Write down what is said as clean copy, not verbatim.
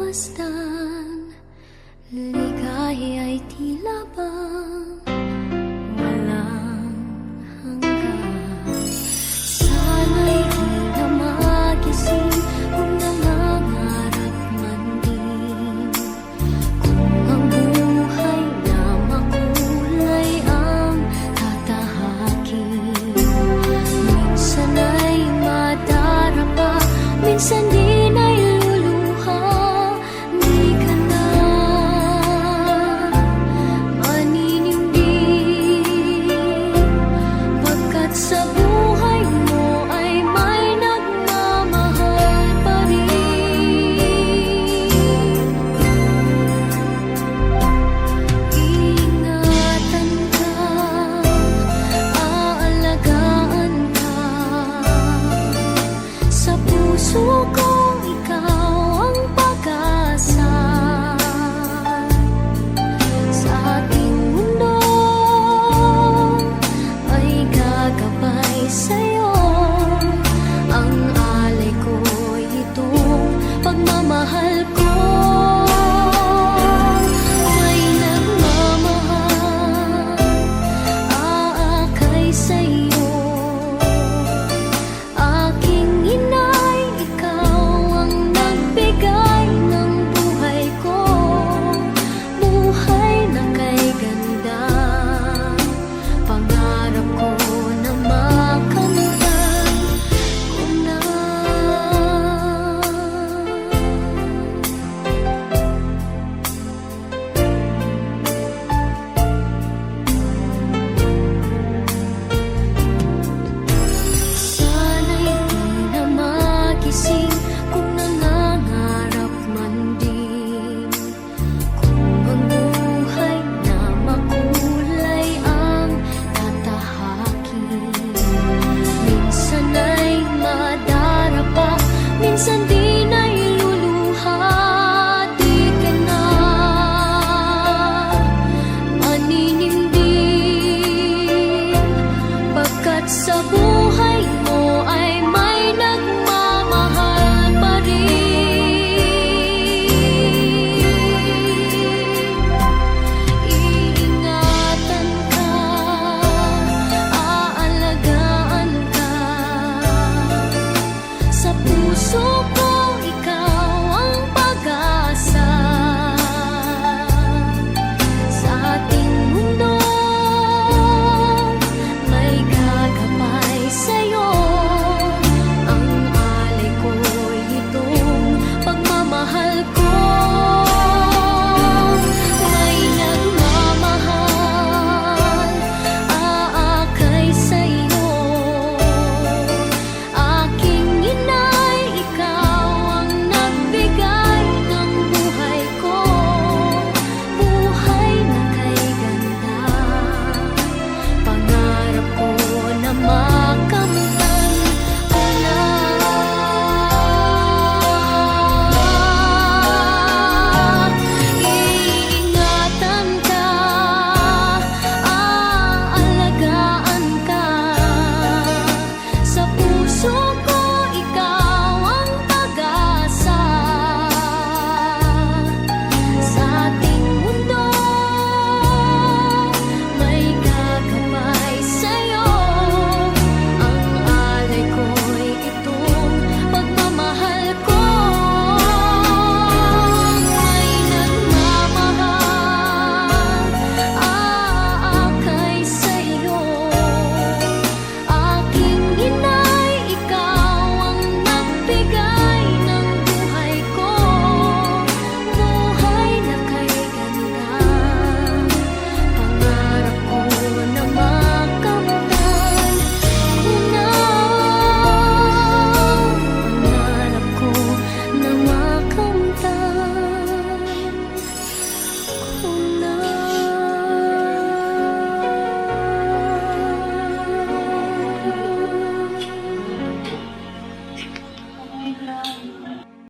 pagmasdan, ligaya'y tila bang walang hanggan. Sana'y di na magising kung nangangarap man din, kung ang buhay na makulay ang tatahakin. Minsan ay madarapa, minsan din ay luluha. Di ka na maninindig, pagkat sa buhay mo ay may nagmamahal pa rin. Ingatan ka, aalagaan ka, sa puso kong ikaw ang pag-asa. Sa ating mundo ay gagabay sa'yo, ang alay ko'y itong pagmamahal ko.